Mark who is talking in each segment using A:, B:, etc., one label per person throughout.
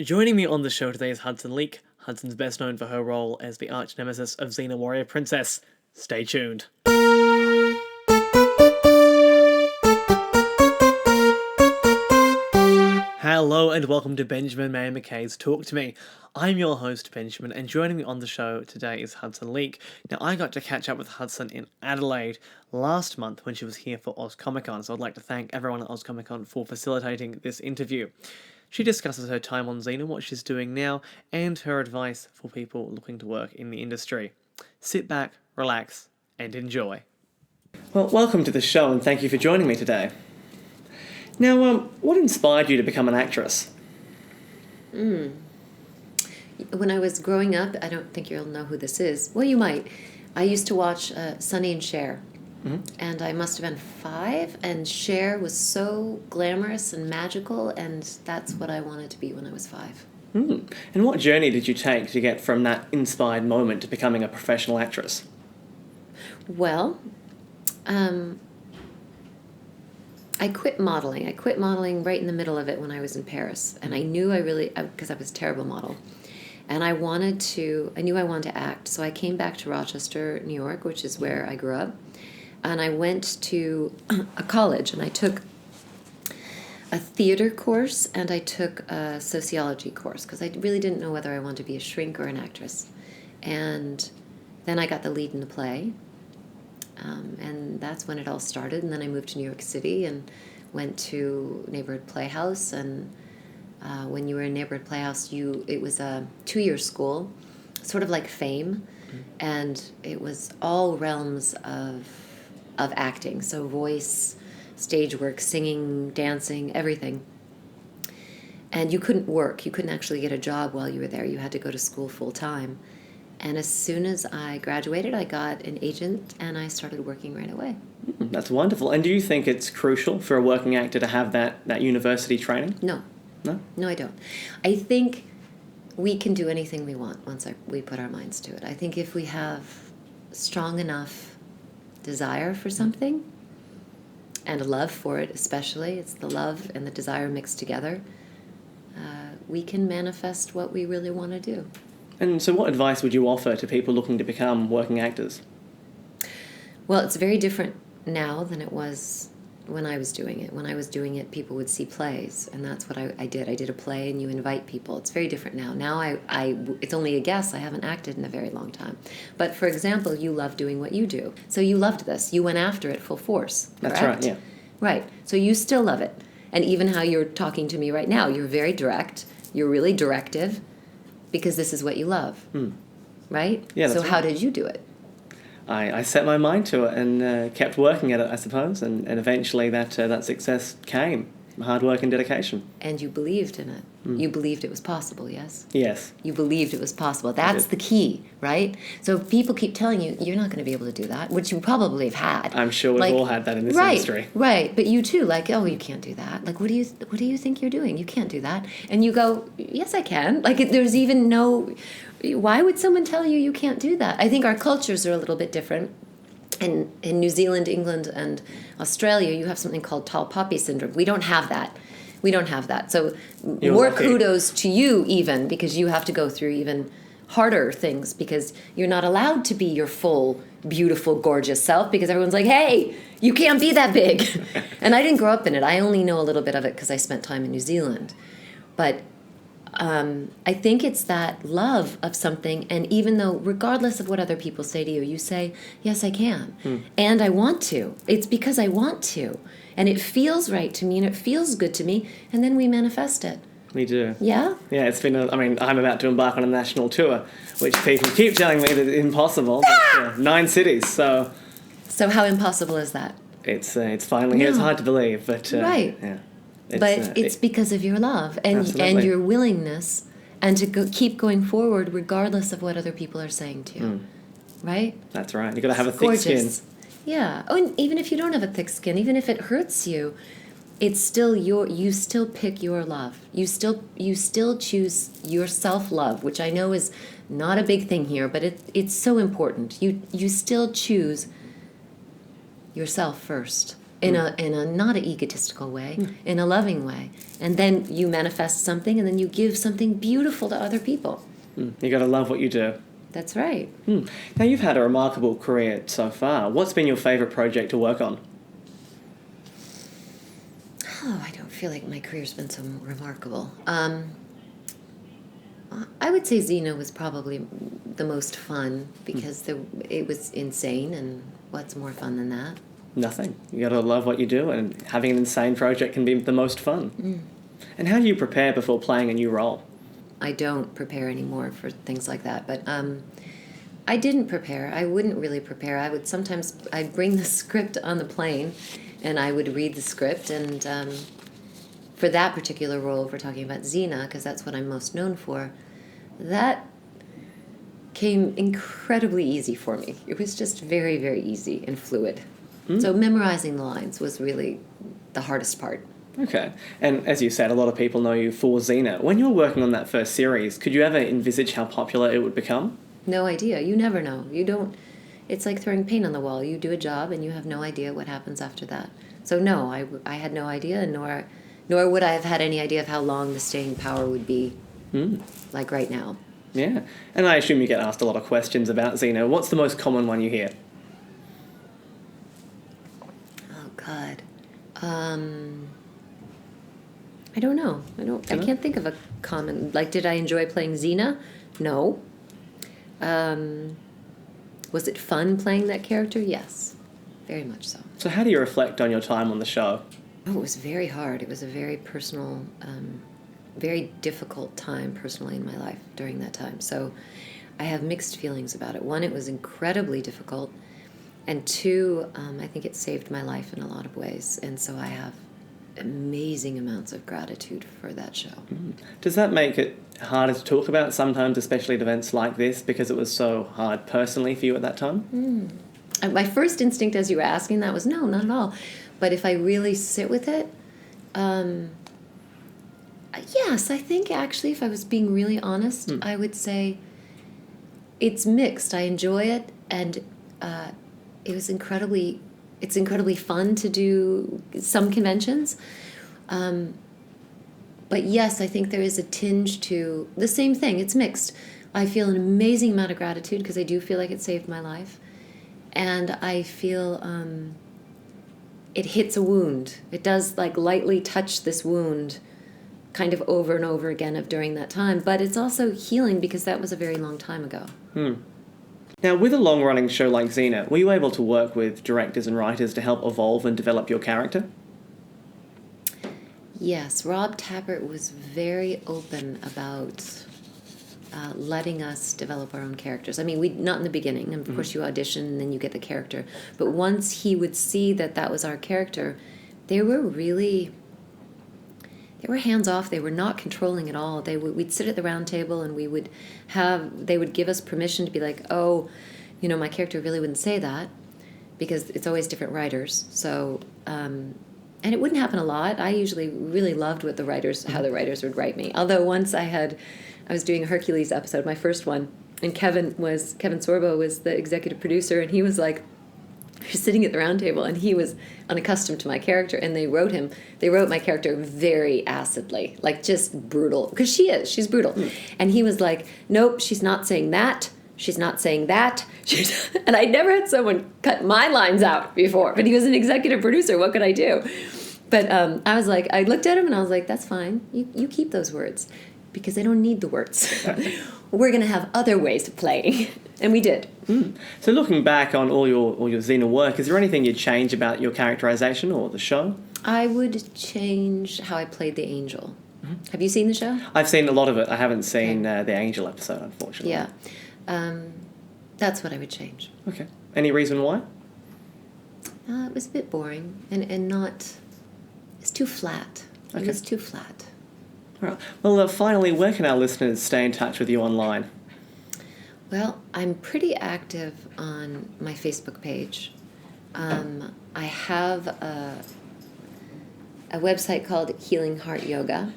A: Joining me on the show today is Hudson Leick. Hudson's best known for her role as the arch nemesis of Xena Warrior Princess. Stay tuned. Hello and welcome to Benjamin Maio Mackay's Talk to Me. I'm your host, Benjamin, and joining me on the show today is Hudson Leick. Now, I got to catch up with Hudson in Adelaide last month when she was here for Oz Comic Con, so I'd like to thank everyone at Oz Comic Con for facilitating this interview. She discusses her time on Xena, what she's doing now, and her advice for people looking to work in the industry. Sit back, relax, and enjoy. Well, welcome to the show, and thank you for joining me today. Now, what inspired you to become an actress?
B: When I was growing up, I don't think you'll know who this is. Well, you might. I used to watch Sonny and Cher. And I must have been 5, and Cher was so glamorous and magical, and that's what I wanted to be when I was 5.
A: And what journey did you take to get from that inspired moment to becoming a professional actress?
B: Well, I quit modeling. I quit modeling right in the middle of it when I was in Paris, and I knew because I was a terrible model. And I knew I wanted to act, so I came back to Rochester, New York, which is where I grew up. And I went to a college, and I took a theater course, and I took a sociology course, because I really didn't know whether I wanted to be a shrink or an actress. And then I got the lead in the play, and that's when it all started. And then I moved to New York City and went to Neighborhood Playhouse. And when you were in Neighborhood Playhouse, it was a 2-year school, sort of like Fame, and it was all realms of acting, so voice, stage work, singing, dancing, everything. And you couldn't work. You couldn't actually get a job while you were there. You had to go to school full time. And as soon as I graduated, I got an agent, and I started working right away.
A: That's wonderful. And do you think it's crucial for a working actor to have that university training?
B: No.
A: No?
B: No, I don't. I think we can do anything we want once we put our minds to it. I think if we have strong enough desire for something, and a love for it especially, it's the love and the desire mixed together, we can manifest what we really want to do.
A: And so what advice would you offer to people looking to become working actors?
B: Well, it's very different now than it was when I was doing it. When I was doing it, people would see plays, and that's what I did. I did a play, and you invite people. It's very different now. Now it's only a guess. I haven't acted in a very long time. But for example, you love doing what you do. So you loved this. You went after it full force, correct?
A: That's right, yeah.
B: Right. So you still love it. And even how you're talking to me right now, you're very direct. You're really directive because this is what you love, right?
A: Yeah, that's
B: so
A: right.
B: how did you do it?
A: I set my mind to it and kept working at it, I suppose, and eventually that success came. Hard work and dedication.
B: And you believed in it. You believed it was possible, yes?
A: Yes.
B: You believed it was possible. That's the key, right? So if people keep telling you, you're not going to be able to do that, which you probably have had.
A: I'm sure we've all had that in this industry.
B: Right, but you too, like, oh, you can't do that. Like, what do you think you're doing? You can't do that. And you go, yes, I can. Like, there's even no, why would someone tell you you can't do that? I think our cultures are a little bit different. In New Zealand, England, and Australia, you have something called tall poppy syndrome. We don't have that. So
A: You're
B: more
A: lucky.
B: kudos to you even, because you have to go through even harder things, because you're not allowed to be your full, beautiful, gorgeous self, because everyone's like, hey, you can't be that big. And I didn't grow up in it. I only know a little bit of it because I spent time in New Zealand. But I think it's that love of something, and even though, regardless of what other people say to you, you say, yes, I can, and I want to. It's because I want to, and it feels right to me, and it feels good to me, and then we manifest it.
A: We do.
B: Yeah?
A: Yeah, it's been, I'm about to embark on a national tour, which people keep telling me that it's impossible, but 9 cities, so...
B: So how impossible is that?
A: It's finally here. It's
B: No.
A: hard to believe, but...
B: Right.
A: Yeah.
B: But it's because of your love and
A: Absolutely.
B: your willingness, and to keep going forward regardless of what other people are saying to you. Right?
A: That's right. You've got to have a thick
B: Gorgeous.
A: skin.
B: Yeah. Oh, and even if you don't have a thick skin, even if it hurts you, it's still you still pick your love. You still choose your self-love, which I know is not a big thing here, but it's so important. You still choose yourself first. in a not an egotistical way, in a loving way. And then you manifest something, and then you give something beautiful to other people.
A: You got to love what you do.
B: That's right.
A: Now, you've had a remarkable career so far. What's been your favourite project to work on?
B: Oh, I don't feel like my career's been so remarkable. I would say Xena was probably the most fun because it was insane, and what's more fun than that?
A: Nothing. You got to love what you do, and having an insane project can be the most fun. And how do you prepare before playing a new role?
B: I don't prepare anymore for things like that, but I didn't prepare. I wouldn't really prepare. I'd bring the script on the plane, and I would read the script, and for that particular role, if we're talking about Xena, because that's what I'm most known for, that came incredibly easy for me. It was just very, very easy and fluid. So memorizing the lines was really the hardest part.
A: Okay. And as you said, a lot of people know you for Xena. When you were working on that first series, could you ever envisage how popular it would become?
B: No idea. You never know. You don't. It's like throwing paint on the wall. You do a job and you have no idea what happens after that. So no, I had no idea, nor would I have had any idea of how long the staying power would be, like right now.
A: Yeah. And I assume you get asked a lot of questions about Xena. What's the most common one you hear?
B: Oh God. I don't know. I can't think of a common, like, did I enjoy playing Xena? No. Was it fun playing that character? Yes. Very much so.
A: So how do you reflect on your time on the show?
B: Oh, it was very hard. It was a very personal, very difficult time personally in my life during that time. So I have mixed feelings about it. One, it was incredibly difficult. And two, I think it saved my life in a lot of ways. And so I have amazing amounts of gratitude for that show.
A: Does that make it harder to talk about sometimes, especially at events like this, because it was so hard personally for you at that time?
B: My first instinct as you were asking that was no, not at all. But if I really sit with it, yes, I think actually if I was being really honest, I would say it's mixed. I enjoy it, and it's incredibly fun to do some conventions. But yes, I think there is a tinge to the same thing. It's mixed. I feel an amazing amount of gratitude because I do feel like it saved my life. And I feel it hits a wound. It does like lightly touch this wound kind of over and over again of during that time. But it's also healing because that was a very long time ago.
A: Now, with a long-running show like Xena, were you able to work with directors and writers to help evolve and develop your character?
B: Yes, Rob Tappert was very open about letting us develop our own characters. I mean, not in the beginning. Of course, you audition and then you get the character. But once he would see that was our character, they were hands off. They were not controlling at all. We'd sit at the round table and they would give us permission to be like, oh, my character really wouldn't say that, because it's always different writers. So, and it wouldn't happen a lot. I usually really loved how the writers would write me. Although once I was doing a Hercules episode, my first one, and Kevin Sorbo was the executive producer, and he was like, sitting at the round table, and he was unaccustomed to my character, and they wrote my character very acidly, like just brutal, because she's brutal. And he was like, nope, she's not saying that, she's not saying that. And I never had someone cut my lines out before, but he was an executive producer, what could I do? But I was like, I looked at him and I was like, that's fine, you keep those words, because I don't need the words. We're going to have other ways of playing. And we did.
A: So looking back on all your Xena work, is there anything you'd change about your characterization or the show?
B: I would change how I played the angel. Have you seen the show?
A: I've seen a lot of it. I haven't seen the angel episode, unfortunately.
B: Yeah. That's what I would change.
A: Okay. Any reason why?
B: It was a bit boring and not... It's too flat.
A: Okay.
B: It was too flat.
A: All right. Well, finally, where can our listeners stay in touch with you online?
B: Well, I'm pretty active on my Facebook page. I have a website called Healing Heart Yoga.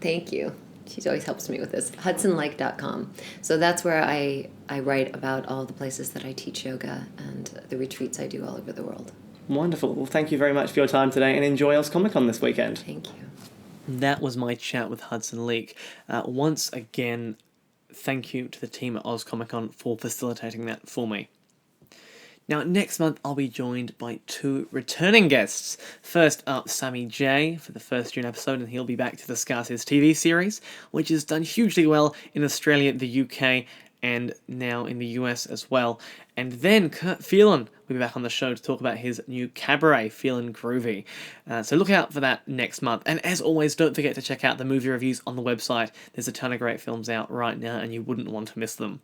B: Thank you. She always helps me with this. HudsonLeick.com. So that's where I write about all the places that I teach yoga and the retreats I do all over the world.
C: Wonderful. Well, thank you very much for your time today, and enjoy Oz Comic Con this weekend.
B: Thank you.
A: That was my chat with Hudson Leick. Once again, thank you to the team at Oz Comic Con for facilitating that for me. Now, next month, I'll be joined by 2 returning guests. First up, Sammy J for the first June episode, and he'll be back to discuss his TV series, which has done hugely well in Australia, the UK, and now in the US as well. And then Kurt Phelan will be back on the show to talk about his new cabaret, Feelin' Groovy. So look out for that next month. And as always, don't forget to check out the movie reviews on the website. There's a ton of great films out right now, and you wouldn't want to miss them.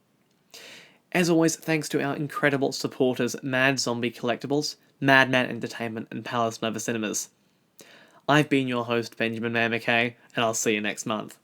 A: As always, thanks to our incredible supporters, Mad Zombie Collectibles, Madman Entertainment, and Palace Nova Cinemas. I've been your host, Benjamin Maio Mackay, and I'll see you next month.